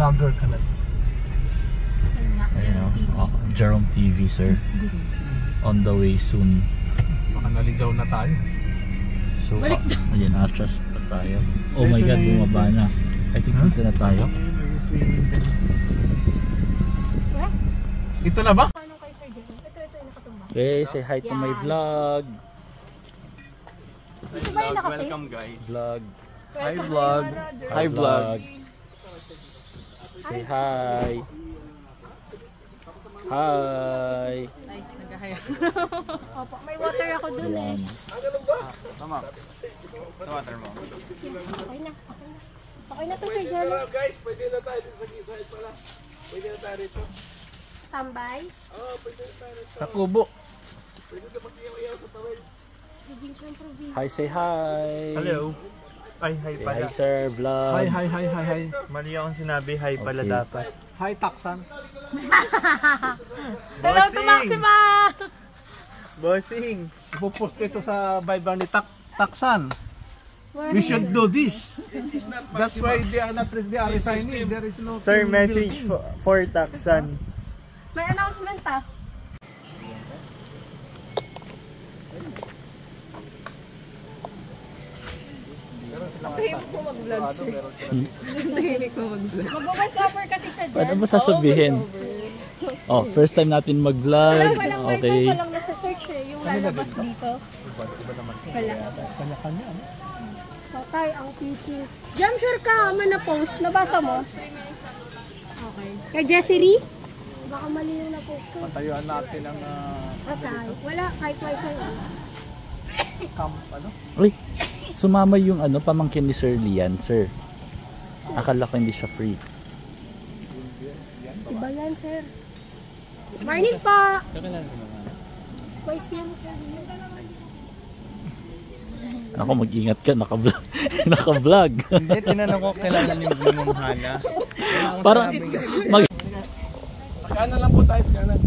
vlogger ka na. Ayun o, Jerome TV sir. On the way soon. Baka naligaw na tayo. So, ayan, atras pa tayo. Oh my god, bumaba na. I think dito na tayo. Ito na ba? Okay, say hi to my vlog. Welcome guys. Vlog. Hi vlog. Hi vlog. Say hi. Hi. Ay, nag-hi. Opo, may water ako dun eh. Tama. Sa water mo. Okay na. Okay na to, Sir John. Guys, pwede na tayo sa side pala. Pwede na tayo rito. Tambay. Oo, pwede na tayo rito. Sa kubo. Pwede na mag-iyaw sa tawid. Hi, say hi. Hello. Ay, hi Say pala. hi sir, vlog. Hi. Mali akong sinabi, hi pala Okay. dapat. Hi, Taksan. Hello to Maxima! Bossing! Ipopost ko ito sa Viber ni Taksan. We should do this. That's why they are not resigning. There is no Sir, team message building. for Taksan. May announcement pa. Tahimik mo mag-vlog, sir. Tahimik mo mag-vlog. Mag-voice over kasi siya dyan. Ano ba sasabihin? Oh, first time natin mag-vlog. Walang Okay. wifi, walang nasa search eh. Yung lalabas dito. Wala. Kanya-kanya. Ano? Patay ang PC. Jam sure ka, na-post. Nabasa mo? Okay. Kay Jessie Ree? Baka mali yung na-post ko. Patayuan natin ang Patay. Wala, kahit wifi. camp, ano? Uy, sumama yung ano, pamangkin ni Sir Lian, sir. Akala ko hindi siya free. Iba yan, sir. Morning po! Wifi yan, sir. Ako, mag-ingat ka, naka-vlog. Naka-vlog. Hindi, tinanong ko kailangan yung bumamhala. Parang, mag... Kanan lang po tayo, kanan.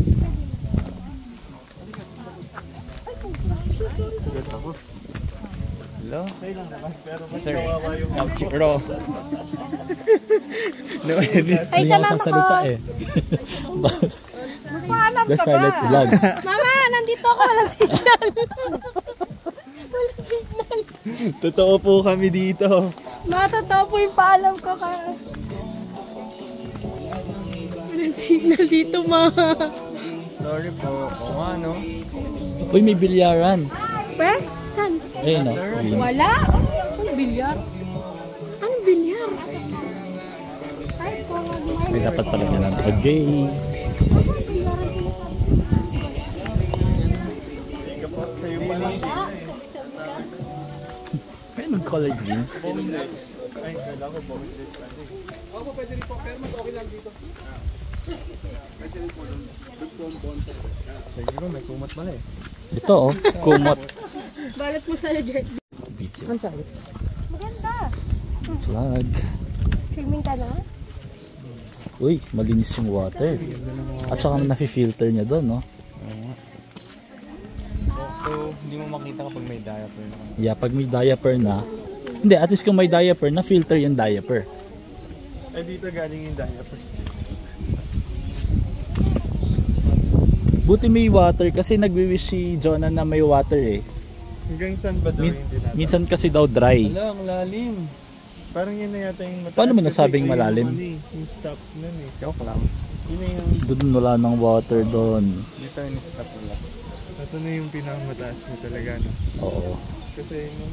Hello? Okay lang naman, pero mas Sir, kawawa yung Chikro. no edit. Ay, Hindi sa ako mama ko! sasalita eh. Paalam The ka silent ba? vlog. Mama, nandito ako. Walang signal. Walang signal. Totoo po kami dito. Matotoo po yung paalam ko ka. Walang signal dito, ma. Sorry po. Oo nga, no? Uy, may bilyaran. Pe? Saan? Ayun o. Wala. Anong bilyar? Anong bilyar? Ay, po. Ay, dapat pala niya lang. Okay. Ika po, sa'yo pa lang. Ay, nag-color green. Ay, kala ko bonus this. Opo, pwede rin po. Pero okay lang dito. Siguro may kumat pala eh. Ito oh, kumot. Balat mo sa jet. Video. Ang sabi. Maganda. Vlog. Filming ka na? Uy, malinis yung water. At saka nafi-filter niya doon, no? So, hindi mo makita kapag may diaper na. Yeah, pag may diaper na. Hindi, at least kung may diaper, na-filter yung diaper. Ay, dito galing yung diaper. Buti may water kasi nagwi-wish si Jonah na may water eh. Hanggang saan ba daw yung tinatawag? Minsan kasi daw dry. Hala, ang lalim. Parang yun na yata yung mataas. Paano mo kasi nasabing ayun malalim? Yung, yung stop nun eh. Joke lang. Yun na yung Doon wala ng water doon. dito yung stop lang. Ito na yung pinakamataas na talaga. No? Oo. Kasi yun,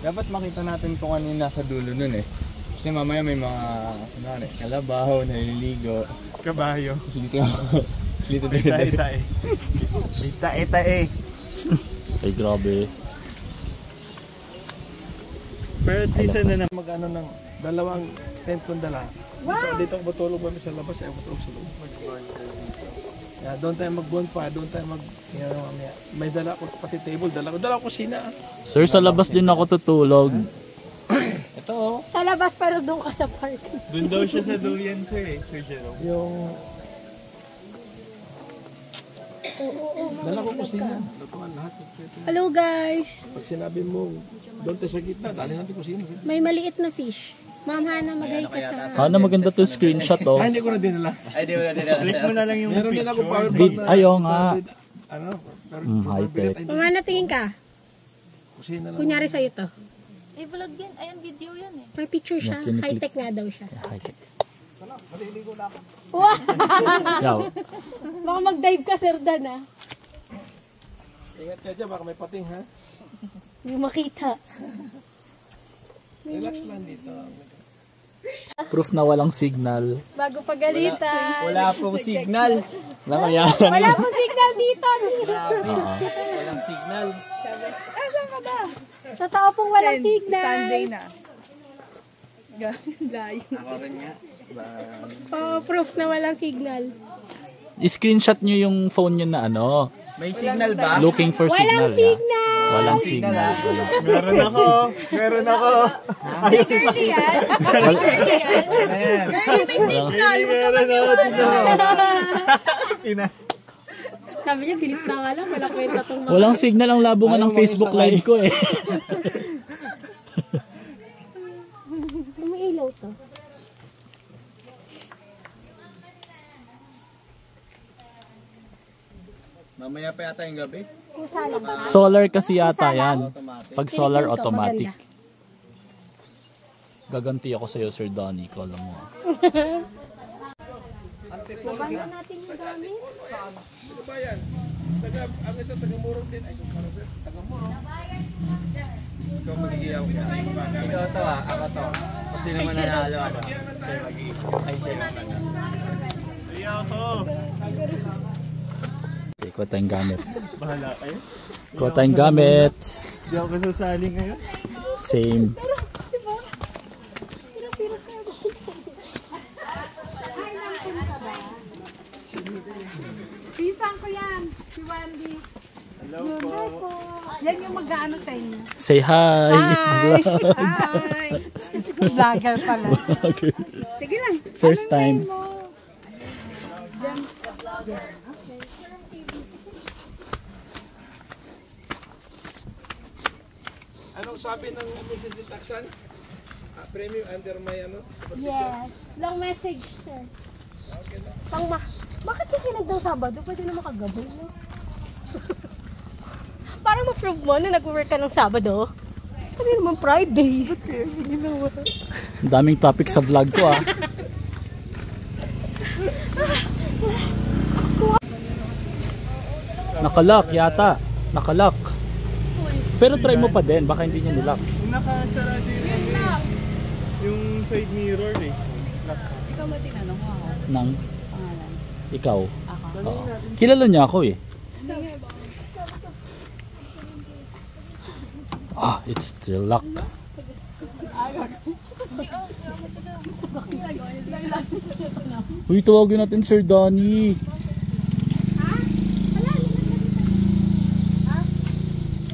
dapat makita natin kung ano yung nasa dulo nun eh. Kasi mamaya may mga kalabaw, naliligo. Kabayo. Dito tae-tae. May tae-tae. Ay, grabe. Pero at least na mag-ano ng dalawang tent kong dala. Dito ako matulog kami sa labas, ay matulog sa loob. Yeah, doon tayo mag-bonfire, doon tayo may dala ko pati table, dala ko kusina. Sir, sa labas din ako tutulog. Ito oh. Sa labas pero doon ka sa park. Doon daw siya sa duyan sir eh. Sir Jerome. Yung dala ko kusina. Lutuan lahat. Hello guys. Pag sinabi mo, doon tayo sa gitna, dali natin kusina. May maliit na fish. Ma'am Hana, mag-hi ka sa... Ano maganda to screenshot oh. Ay, hindi ko na dinala. Ay, di mo na dinala. Click mo na lang yung Meron din ako power Vid, bank na. ayaw nga. Ano? Pero, high-tech. Ma'am Hana, tingin ka. Kusina lang. Kunyari sa'yo to. I-vlog yan. Ayun, video yan eh. May picture siya. Yeah, kiniklik. High-tech nga daw siya. High-tech. Wow! Yaw. Baka mag-dive ka, Sir Dan, ah. Ingat ka dyan, baka may pating ha. Hindi makita. Relax lang dito. Proof na walang signal. Bago pagalitan. Wala pong signal. Namaya. Wala pong signal dito. Walang signal. Saan ka ba? Totoo pong walang signal. Sunday na. Ako rin nga. Oh, proof na walang signal. I-screenshot nyo yung phone nyo na ano. May signal ba? Looking for signal. Walang signal. Walang signal. Meron ako. Meron ako. Girly yan. Girly yan. Girly, may signal. Meron ako dito. Ina. Sabi niya, bilip na nga lang. Walang kwenta tong mga... Walang signal ang labo nga ng Facebook live ko eh. May ilaw to. Mamaya pa yata yung gabi. Pusa lang ba? Solar kasi yata yan. Pag solar automatic. Gaganti ako sa'yo Sir Donnie ko, alam mo. Labanan natin yung gamit. Ano ba yan? Ang isa taga-murong din. Ay, taga-murong. Ikaw magigiyaw. Ikaw to ah. Ako to. Kasi naman nanalo ano. Ay, siya naman. Okay, kuha tayong gamit. Bahala kayo. Kuha tayong gamit. Hindi ako sasali ngayon. Same. Pinsan ko yan. Si Wendy. Hello po. Yan yung mag-ano sa inyo. Say hi. Hi. Vlogger pala. Okay. Sige lang. First time. Anong sabi ng Mrs. Ditaxan? Premium under my ano? Yes. Long message, sir. Bakit kasi nagdang Sabado? Pwede na makagabi, no? Parang ma-prove mo na nag-work ka ng Sabado. Sabi naman Friday. Ba't kaya ginawa? Ang daming topic sa vlog ko ah. Nakalock yata. Nakalock. Pero try mo pa din, baka hindi niya nilock. Nakasara din yung side mirror eh. Ikaw mo tinanong mo ako. Nang Pangalan. ikaw. Ako. Oo. Kilala niya ako eh. Ah, it's still locked. Uy, tawagin natin Sir Donnie.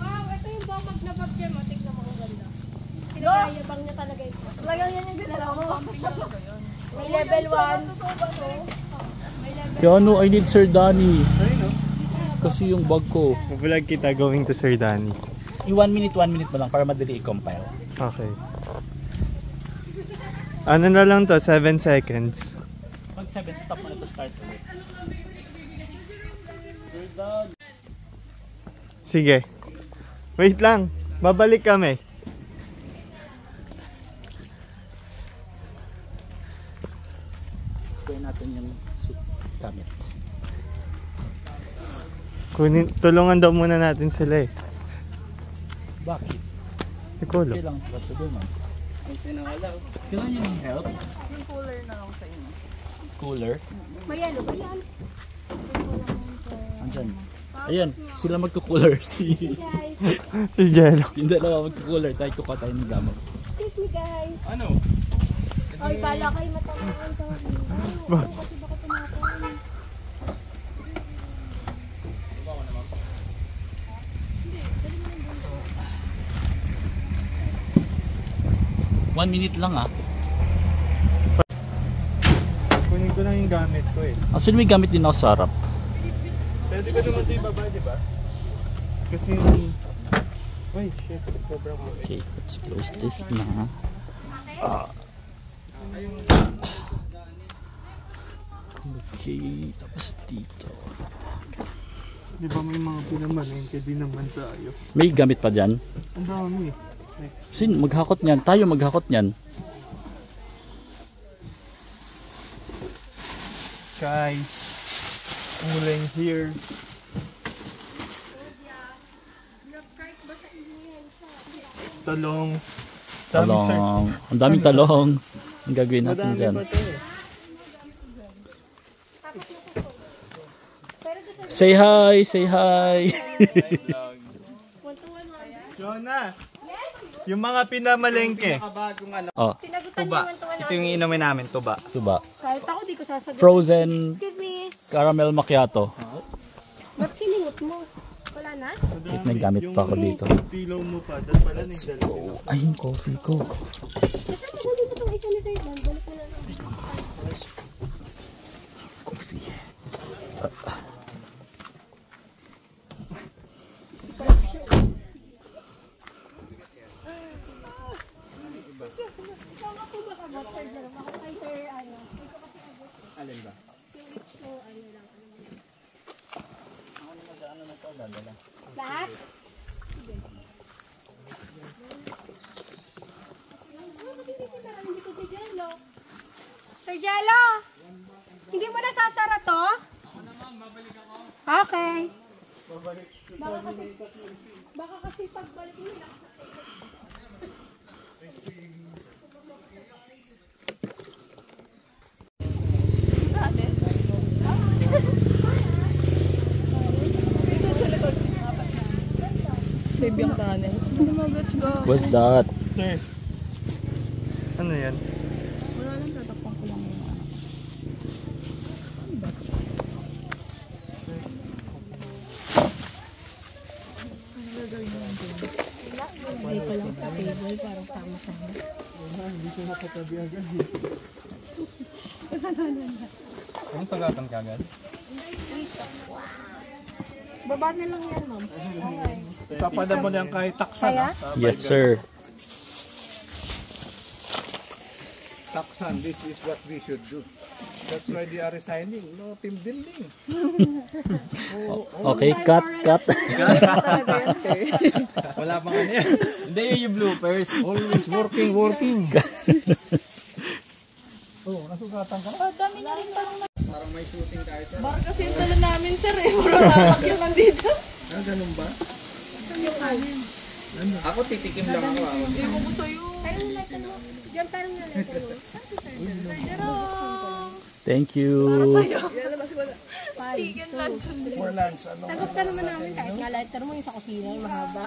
Wow, ito yung bamag na bag niya. Tignan mo kung ganda. Kinakayabang niya talaga ito. Talagang yan yung ginalaw mo. May level 1. Kaya ano, I need Sir Donnie. Kasi yung bag ko. Vlog kita going to Sir Danny. 1 minute pa lang para madali i-compile. Okay. Ano na lang to? 7 seconds. Pag 7, stop mo na to start ulit. Sige. Wait lang. Babalik kami. Kunin natin yung suit gamit. Tulungan daw muna natin sila eh. Bakit? Ikulo. Kailangan sila tulungan. Kailangan nyo ng help? Yung cooler na lang sa inyo. Cooler? May ano ba yan? Andyan. Ayan, sila magkukuler. Si Jello. yung dalawa magkukuler. Tayo kuha tayo ng gamit. Excuse me, guys. Ano? Ay, bala kayo matamaan ka. Boss. Baka tumatawin. One minute lang ah. Kunin ko lang yung gamit ko eh. Actually may gamit din ako sa harap. Pwede ko naman ito ibaba, di ba? Kasi yung... Ay, shit. Sobrang okay. Okay, let's close this na. Okay, tapos dito. Di ba may mga pinamalengke din naman tayo? May gamit pa dyan? Ang dami. Maghakot niyan. Tayo maghakot niyan. Guys, uling here. Talong. Talong. Ang daming talong. Ang gagawin natin dyan. Say hi! Say hi! Jonah! Yung mga pinamalengke. Oh, Sinagutan Tuba. niyo yung Ito yung inumin namin, tuba. ito ba? Kahit ako di ko sasagot. Frozen Excuse me. caramel macchiato. Ba't siningot mo? Wala na? May gamit pa ako dito. Pilaw mo pa. Dahil pala ni dalawa. Ay, yung coffee ko. Kasi ako dito itong isa ni Sir Dan. Balik mo na lang. Coffee. Tama po ba ka ba, Sir Dan? Ako kay Sir, ano? Alin ba? Lahat? Sir Jello! Hindi mo nasasara to? Okay. Baka kasi pagbalik nila. What's that? Sir. Ano yan? Anong sagatan ka agad? Baba na lang yan, ma'am. Papada mo lang kahit taksan. Kaya? Yes, sir. Taksan, this is what we should do. That's why they are resigning. No team building. Okay, cut, cut. Wala pang ano yan. Hindi yun yung bloopers. Always working. Oh, nasugatan ka na? Dami na rin parang Parang may shooting tayo sir. bar kasi yung talo namin, sir eh. Puro lalak yung nandito. Ah, ganun ba? Ako titikim lang ako. Hindi mo ko sa'yo. Parang nilatan mo. Diyan parang nilatan mo. Thank you. Chicken lunch. For lunch, ano? Sagot ka naman namin kahit nga lighter mo yung sa kusina yung mahaba.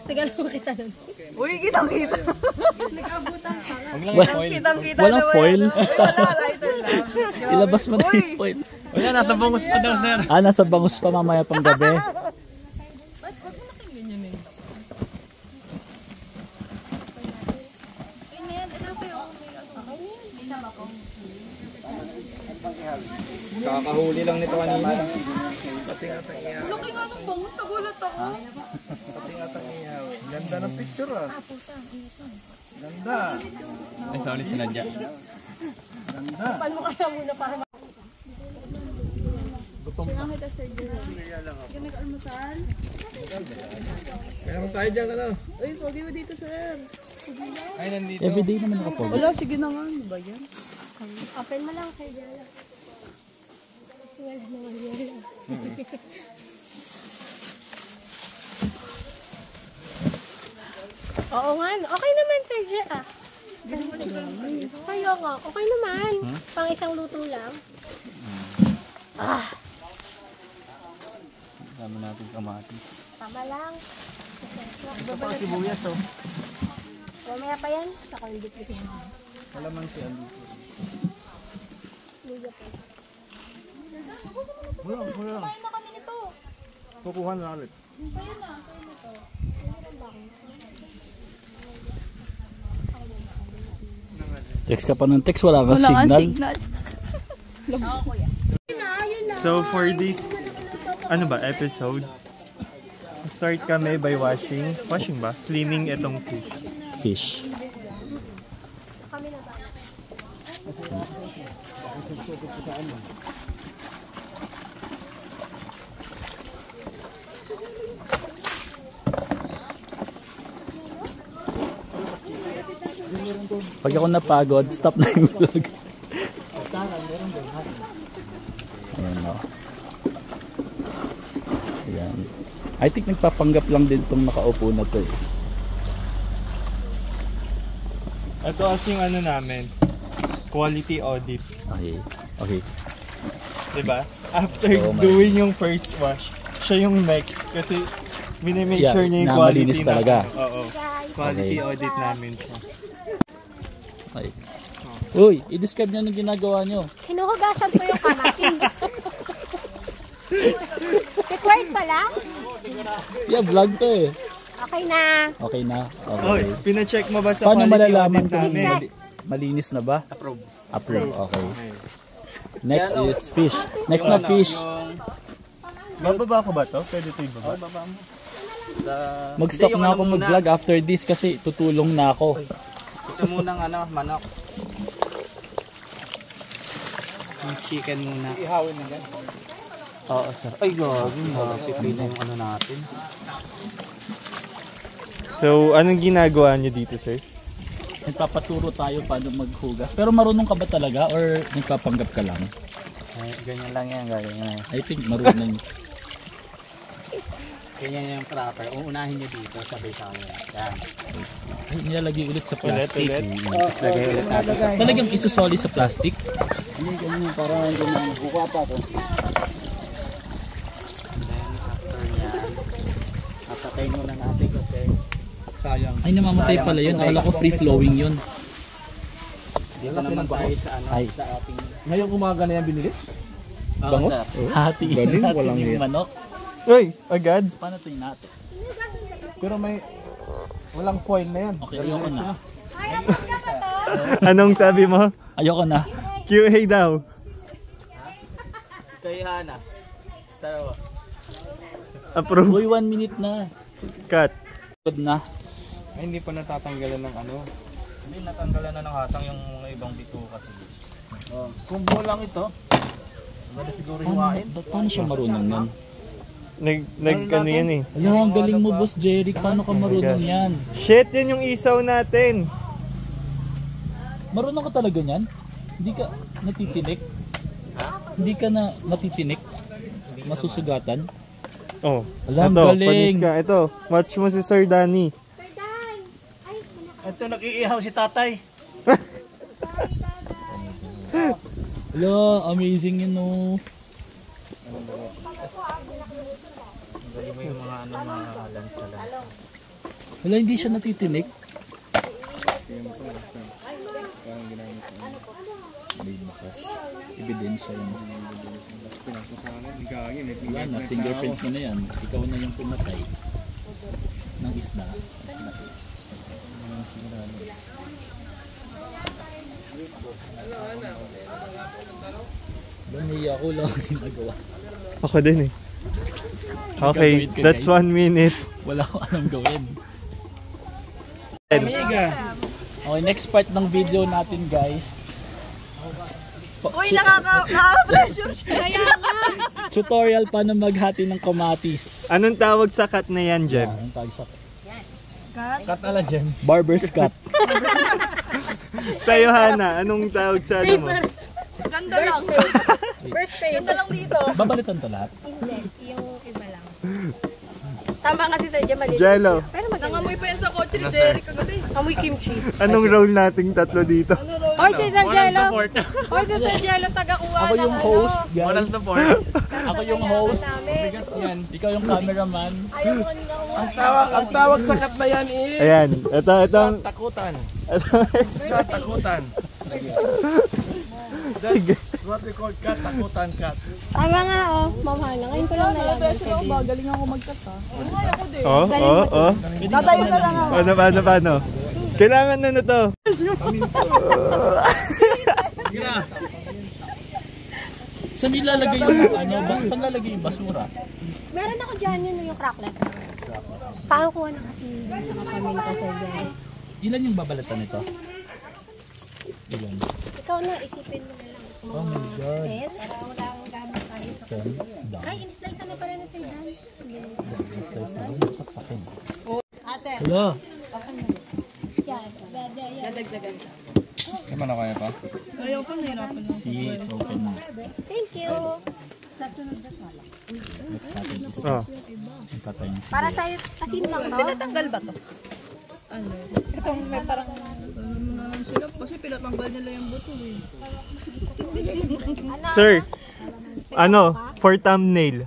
Tagal mo kita nun. Uy, kitang-kita. Nag-abutan ka nga. Huwag lang yung foil. Kitang-kita Walang naman. foil. Wala, lighter lang. Ilabas mo na yung foil. Wala, nasa bangus pa daw sir. Nasa bangus pa mamaya pang gabi. Kakahuli lang nito kanina. Laki nga ng bangus, nagulat ako. Ganda ng picture ah. Ganda. Ay, sorry sinadya. Ganda. Pan mo kaya muna para Meron tayo dyan ano? Ay, nandito. Everyday naman nakapag. Sige na nga, ba yan? open mo lang kay Jella. Swag naman yan. Oo nga, okay naman Sir Jella. Kaya nga, okay naman. Pang isang luto lang. Dami natin kamatis. Tama lang. Ito pa sibuyas oh. Mamaya pa yan. Saka hindi ko yan. Wala man si Andy. Luya pa. Wala. Kain na kami nito. Kukuha na ulit. Kain na to. Text ka pa ng text, wala kang signal. So for this, ano ba, episode, start kami by washing ba? Cleaning itong fish. Fish. Kami na ba? Pag ako napagod, stop na yung vlog. Ayan o. Ayan. I think nagpapanggap lang din itong nakaupo na to eh. Ito kasi yung ano namin, quality audit. Okay. Okay. Diba? After Oo, doing yung first wash, siya yung next. Kasi minimake Yeah, sure niya yung na quality malinis talaga. Oo. Quality Okay. audit namin siya. Okay. Uy, i-describe nyo anong ginagawa nyo. Hinuhugasan ko yung kamatis. Required pala? Yeah, vlog to eh. Okay na. Okay na. Oy, Okay. pina-check mo ba sa Paano quality malalaman audit kung namin? malinis na ba? Approve. Approve. Okay. Next is fish. Next na fish. Bababa ko ba to? Pwede ito ibaba? Mag-stop na ako mag-vlog after this kasi tutulong na ako. Ito munang ano, manok. Yung chicken muna. Ihawin na yan. Oo, sir. Ay, gagi. Nasipin yung ano natin. So, anong ginagawa niyo dito, sir? Nagpapaturo tayo paano maghugas. Pero marunong ka ba talaga or nagpapanggap ka lang? Ay, ganyan lang yan, ganyan. I think marunong. Ganyan yung proper. Uunahin nyo dito, sabay sa akin. Yan. Ay, nilalagay ulit sa plastic. Ulit. Tapos lagay ulit natin sa Talagang isusoli sa plastic? Hindi, ganyan. Para ganyan. Buka pa ko. Then, after yan, papatayin muna natin kasi sayang. Ay, namamatay pala yun. Akala ko free flowing yun. Dito naman tayo sa ano, Ay. sa ating... Ngayong umaga na yan binili? Bangos? Hatiin Galing, natin walang yung hiya. manok. Uy, agad. Paano ito natin? Pero may walang foil na yan. Okay, ayoko na. Anong sabi mo? Ayoko na. QA daw. Kay Hana. Dalawa. Approve. Uy, 1 minute na. Cut. Good na. Ay, hindi pa natatanggalan ng ano. Hindi, natanggalan na ng hasang yung mga ibang bito kasi. Kung buo lang ito, wala siguro hiwain. Paano siya marunong yan? Ano yan eh. Ay, ang galing mo, Boss Jeric. Paano ka marunong yan? Shit, yan yung isaw natin. Marunong ka talaga yan? Hindi ka natitinik? Hindi ka na natitinik? Masusugatan? Oh, Alam, ito, galing. panis ka. Ito, watch mo si Sir Danny. Ito, nag-iihaw si tatay. Hello, amazing yun oh. Galing mo yung mga ano, mga lansa. Wala, hindi siya natitinik. May bakas. Ebidensya yun. Wala na, fingerprint mo na yan. Ikaw na yung pumatay ng isda. Baniya ako lang ang ginagawa. Ako din eh. Okay, Gagawin ko, that's guys. 1 minute. Wala ko alam gawin. Amiga. Okay, next part ng video natin guys. Uy, nakaka-pressure siya. Kaya nga. Tutorial paano maghati ng kamatis. Anong tawag sa cut na yan, Jem? Ang tawag sa Cut ala dyan. barber's cut. Sa'yo, Hana, anong tawag sa ano mo? Ganda lang. First page. Ganda lang dito. Babalitan to lahat. Hindi, yung iba lang. Tama kasi sa Jam maliit. Jello. Pero magaling. Nangamoy pa yan sa kotse ni Jerry kagabi. Amoy kimchi. Anong role nating tatlo dito? Hoy, si Sir Jello. Hoy, si Sir Jello, taga-kuha Ako yung host, guys. Walang support. Ako yung host. Bigat yan. Ikaw yung cameraman. Ayaw mo kanina kuha. Ang tawag sa cut na yan is Ayan, ito. takutan. Ito. Cut, takutan. Sige. What we call cut, takutan, cut. Tama nga, oh. Mamahal. Ngayon ko lang nalaman. Galing ako mag-cut ha. Oh. Tatayo na lang ako. Paano? Kailangan na to. Saan nilalagay yung ano? Saan lalagay yung basura? Meron ako dyan yun, yung cracklet. Paano kuha na kasi nakapaminta sa dyan? Ilan yung babalatan nito? Ilan? Ikaw ano, isipin mo na lang. Oh my God. Para wala akong gamit tayo sa Ay, in-slice na pa rin na sa'yo, Dan. Slice na rin. Saksakin. Ate. Hello. Yan, yan. Dadagdagan. Ano na kaya pa? Ayaw ko, nahirapan lang. See, it's open na. Thank you. Next natin is Oh. patay ng Para sa'yo, kasi lang to. Tinatanggal ba to? Ano? Itong may parang... sila kasi pinatanggal nila yung buto eh. Sir, ano, for thumbnail.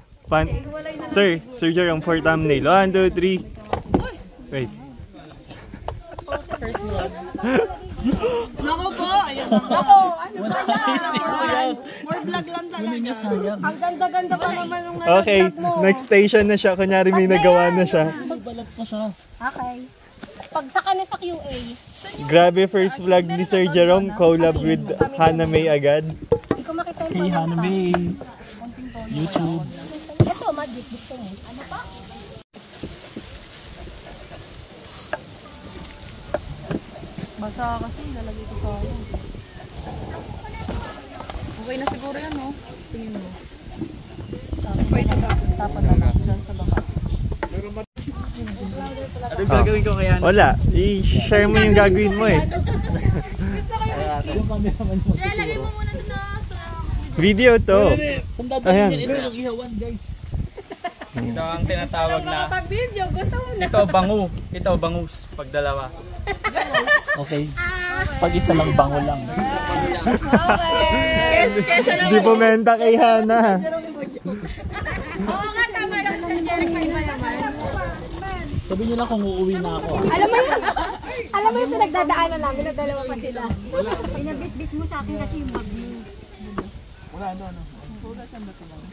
Sir, Sir Jerome, for thumbnail. 1, 2, 3. Wait. First vlog. Nako po! Ayan na. Nako! Ano ba yan? More vlog lang talaga. sayang. Ang ganda-ganda pa naman nung Okay, next station na siya. Kunyari may nagawa na siya. Magbalat pa siya. Okay. Pag saka na sa QA, Grabe, first vlog ni Sir Jerome. Collab with Hana May agad. hindi ko makita yung Hey, Hanami. YouTube. Ito, magic. Gusto mo. Ano pa? Basa kasi, lalagay ko sa akin. Okay na siguro yan, no? Tingin mo. Pwede ka. Tapan na lang dyan sa baba. Ano gagawin ko kaya? Wala, i-share mo yung gagawin mo eh. Yung cameraman mo. Lalagay mo muna dito sa... Video to. Saan Ayan. dadalhin yan? Ito yung ihawan, guys. Ito ang tinatawag na... Pag-video, gusto mo na. Ito, bango. Ito, bangus. Pag dalawa. Okay. Pag isa lang, bango lang. Kesa na... Di bumenta kay Hana. Oo nga, tama lang sa Jeric pa naman. Sabi niyo lang kung uuwi na ako. Alam mo yung pinagdadaanan namin na dalawa pa sila. Pinabit-bit mo sa akin kasi yung bag mo.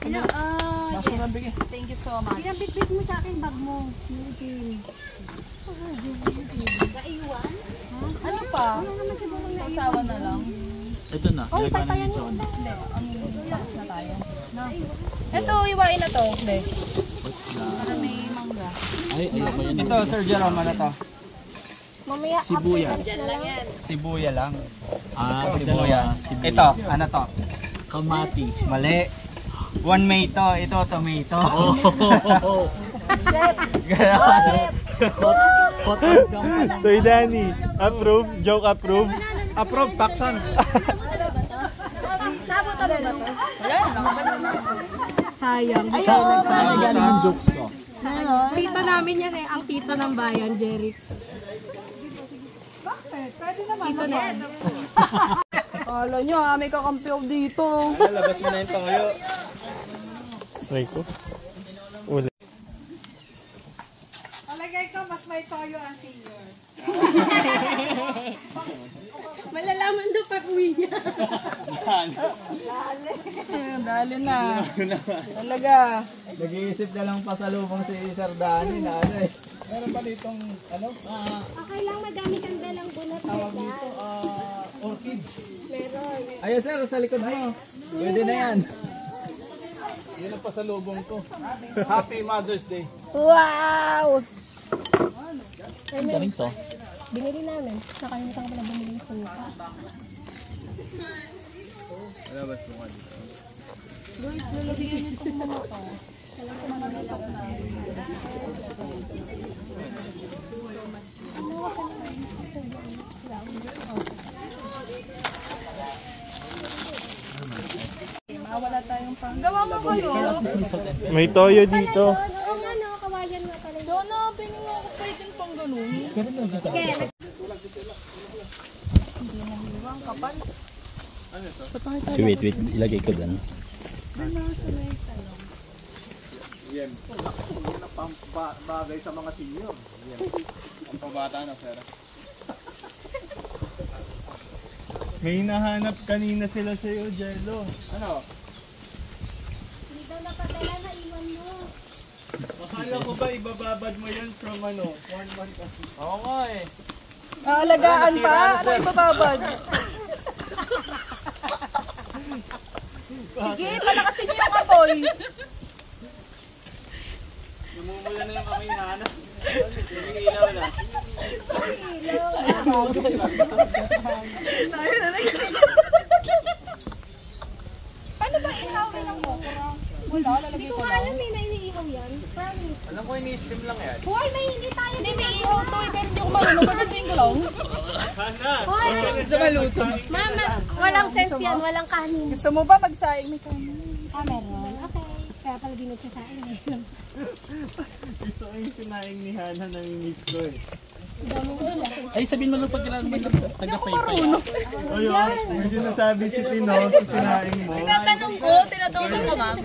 Yes. Thank you so much. Pinabit-bit mo sa akin bag mo. Naiwan? Ano pa? Ano naman siguro na Usawa na lang. Ito na. Oy, Ilagay na patayan yung mo. John. Hindi, ang tapos na tayo. No. Ito, iwain na to. Hindi. What's na? Para may mangga. Ay, ayoko yan. Ito, Sir Jerome, ano to? Mamaya, Sibuyas. Sibuya lang. Ah, Sibuyas. sibuyas. Ito, ano to? Kamati. Mali. One May to. Ito, tomato. Oh. Hot gum pala. Sir Danny, approve? Joke approve? Approve, taksan. sayang. Saan na galing yung jokes ko? Tito namin yan eh. Ang tito ng bayan, Jeric. Tito na. Kala nyo may kakampi ako dito. Labas mo na yung pangayo. Try ko. Uli. Palagay ko, mas may toyo ang senior. Malalaman doon pag uwi niya. Dali na. Talaga. Nag-iisip na lang pasalubong si Sir Danny na ano eh. Meron ba ditong, ano? Okay lang, madami kang dalang bunot. Tawag dito, Orchids. meron. Ayun sir, sa likod mo. Pwede na yan. Yun ang pasalubong ko. Happy Mother's Day. Wow! Saan galing to? Binili namin. Nakalimutan ko na bumili ng suka. Labas mo ka dito. Guys, lalagyan nyo itong mga to. Mawala tayong pang... Gawa mo kayo. May toyo dito. Oo nga, no, kawayan nga pala. Dono, pwede nga ako pwedeng pang ganun. Okay, Wait, ilagay ko dun. Yan. Yan ang bagay sa mga senior. Yan. Ang pabata na sir. May hinahanap kanina sila sa iyo, Jello. Ano? hindi daw napadala na iwan mo. Akala ko ba ibababad mo yan from ano? 1 month kasi. Oo nga eh. Alagaan pa? Ano ibababad? Sige, palakasin niyo yung apoy. Namumula na yung aking hana. Yung ilaw na. Hindi ko nga alam eh na iniihaw yan. Promise. Alam ko, ini-steam lang yan. Hoy, may hindi tayo. Hindi, may ihaw to eh, pero hindi ko marunong. Gagawin ko lang. Hoy, Gusto maluto. mama, walang sense yan, walang kanin. Gusto mo ba magsaing may kanin? Meron. Okay. Kaya pala di nagsasain eh. Gusto ko yung sinaing ni Hana na miss ko eh. Ay, sabihin mo lang pag kailangan mo taga-paypay. Oyo, may sinasabi si Tino sa sinaing mo. Tinatanong ko, tinatulong ko ma'am.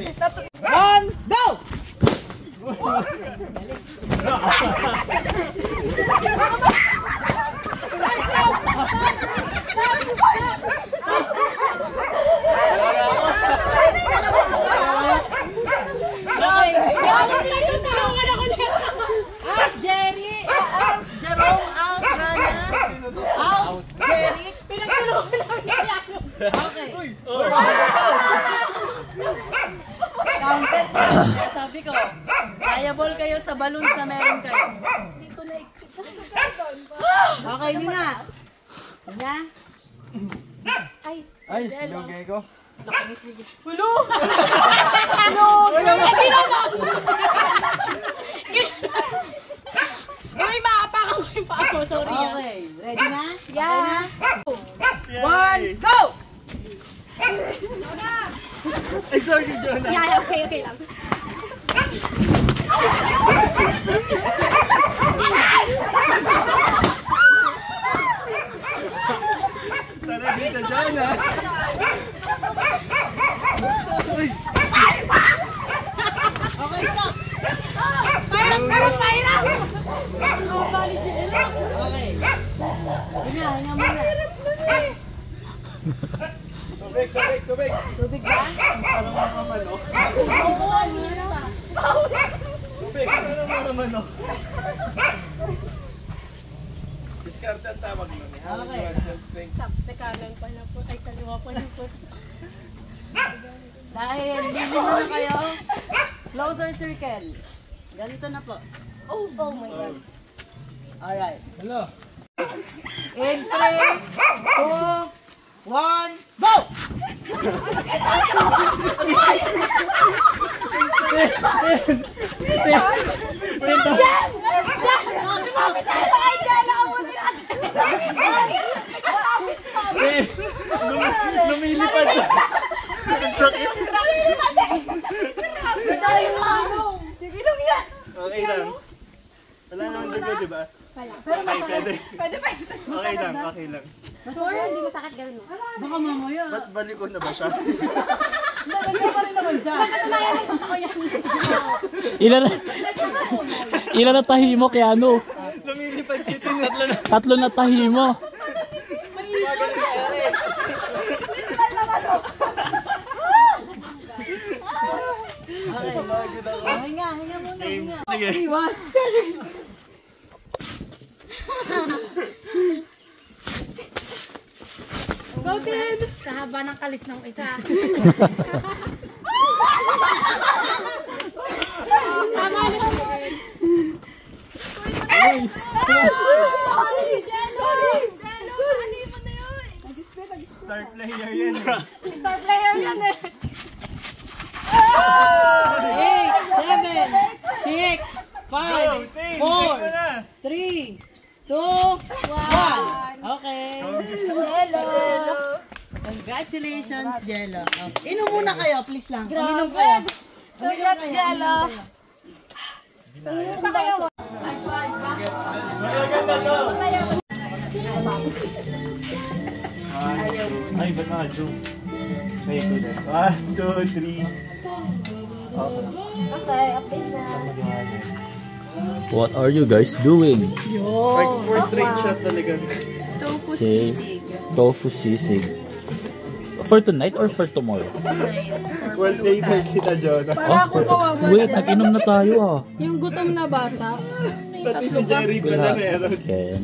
Jerry, out, Jerome, out, Hana, out, Jerry. Okay. Counted ko. Sabi ko, liable kayo sa balloons na meron kayo. Okay, yun na. Yun na. Ay, lugay ko. Uy, maapakan ko yung paa ko. Sorry ah. Okay, ready na? Yeah. One, go! Ay, sorry, Jonah. Yeah, okay lang. Tara dito, Jonah. Okay, stop! Parang! Okay. Hinga muna. Tubig. Tubig ba? Parang mga manok. Tubig, parang mga manok. Discard ang tawag nun. Okay. Kanan pa na po. Ay, kaliwa pa na po. Dahil hindi muna kayo, closer circle. Ganito na po. Oh my God. Alright. Hello. In 3, 2, 1, go! Lumilipad. Ang sakit. Okay lang. Wala naman dugo, di ba? Wala. Pwede. Okay lang. Sure, hindi masakit ganun. Baka mamaya. Ba't baliko na ba siya? Naganda pa rin naman siya. Ilan na tahi mo kaya ano? Lumilipad si Tino. Tatlo na tahi mo. Hinga muna. Sige. Iwas. Go, Tin! Sa haba ng kalis ng isa. Tama na. Star player yan. Star player yan eh. 8, 7, 6, 5, 4, 3, 2, 1. Okay. Hello. Congratulations, Jello. Okay. Inom muna kayo, please lang. Uminom Grabe. kayo. Congrats, Jello. Ay, ba't naka-zoom? Wait, 1, 2, 3. Okay, update na. What are you guys doing? Like, portrait shot talaga. Tofu Okay. sisig. Tofu sisig. For tonight or for tomorrow? Well, flavor kita, Jonah. Para akong kawawa. Wait, nag-inom na tayo ah. Yung gutom na bata. Pati si Jerry pala meron. Ken,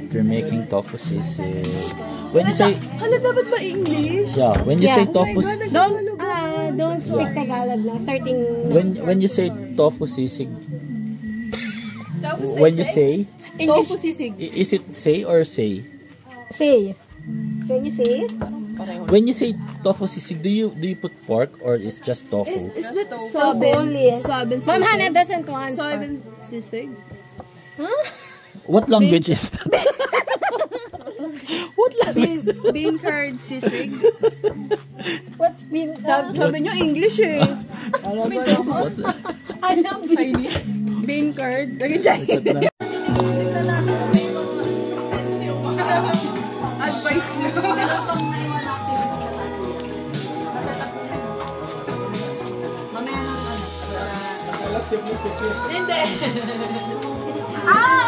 you're making tofu sisig. When you say, Hala, dapat ba English? yeah, when you say tofu, Don't speak Tagalog na. Starting. when you say tofu sisig, when you say, Tofu sisig. is it say or say? Say. Can you say it? When you say tofu sisig, do you put pork or it's just tofu? Is that only. soybean Ma'am sisig? Hannah doesn't want. Soybean sisig? What language is that? What language? Bean curd sisig? What's being Sabi nyo English eh. Alam Bean curd. Lagi dyan. Advice nyo. Hindi.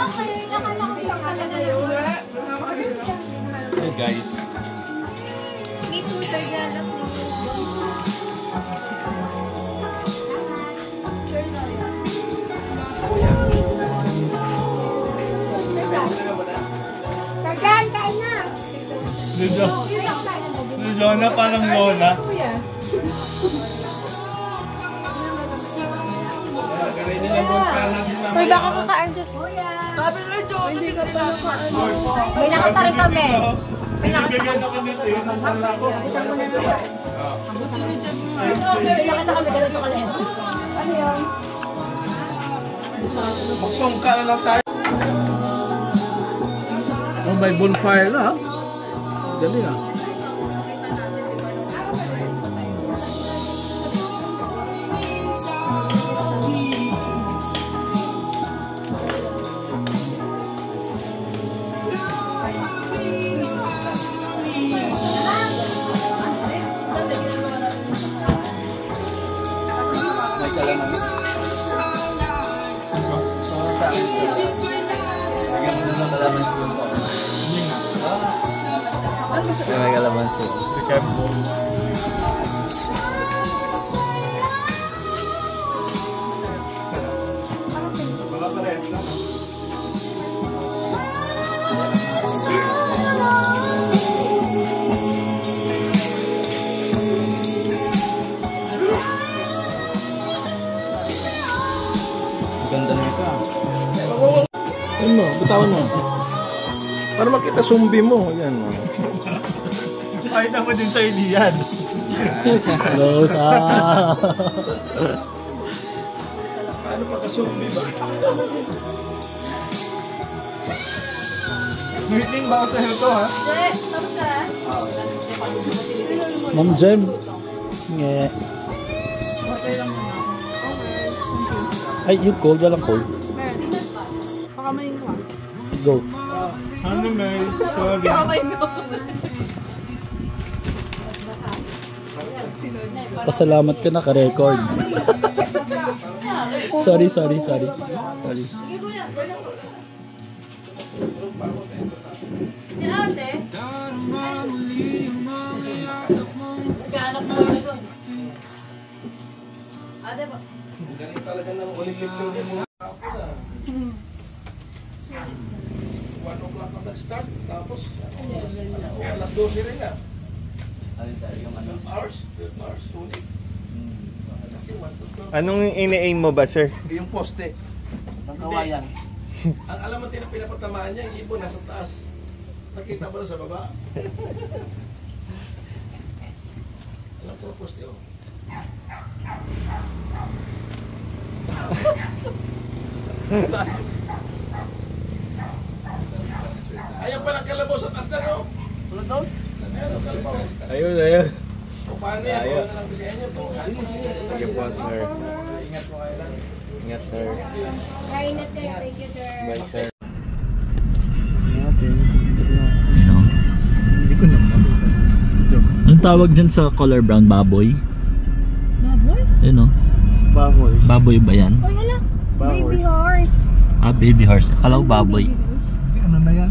okay. Akala ko lang talaga yun. Hey guys. Me too, sir. Jalap mo. Kagan, kain na. Si Jonah parang Lola. Uy, baka kaka-adjust. Sabi nyo, Joe, hindi ka pa May nakatarin kami. Bigyan ako nito yun. Ang pala ko. May nakita kami ganito kalit. Ano yun? Magsungka na lang tayo. Oh, may bonfire na ha. Galing ah. May kalamansi. Ganda nito ah. Ano mo, bitawan mo. Para makita sumbi mo. Yan. Pakita mo din sa ilian. Close up. Paano pagka-sumbi ba? Meeting ba ito ito ha? Tapos ka na? Ma'am Jem. Nge. Ay, yung cold. Walang cold. Pakamayin ko ah. Go. Ano Mel? Sorry. Pakamayin ko. Pasalamat ka na ka-record. Sorry. Si ate? Nagkahanap mo yun doon. Ate ba? Galing talaga ng uling lecture mo. 1 o'clock na nag-start. Tapos, alas 12 rin na. Alin sa yung ano? 12 hours. Sulit. Kasi 1 to 12. Anong ini-aim mo ba, sir? Yung poste. Ang kawayan. Ang alam mo, pinapatamaan niya, yung ibon nasa taas. Nakita mo na sa baba. Alam ko poste, oh. Ayan palang kalabaw sa taas na, no? Tulad doon? Ayan, kalabaw. Ayun. O paano yan? Kung na lang kasi inyo, kung ano siya. Sige po, sir. Ingat po kayo lang. Ingat, sir. Kain na tayo. Thank you, sir. Bye, sir. You know? Hindi ko naman. Anong tawag dyan sa color brown? Baboy? Baboy? Yun o. Baboy. Baboy ba yan? Uy, hala. Baboy. Baby horse. Ah, baby horse. Akala ko baboy. Ano na yan?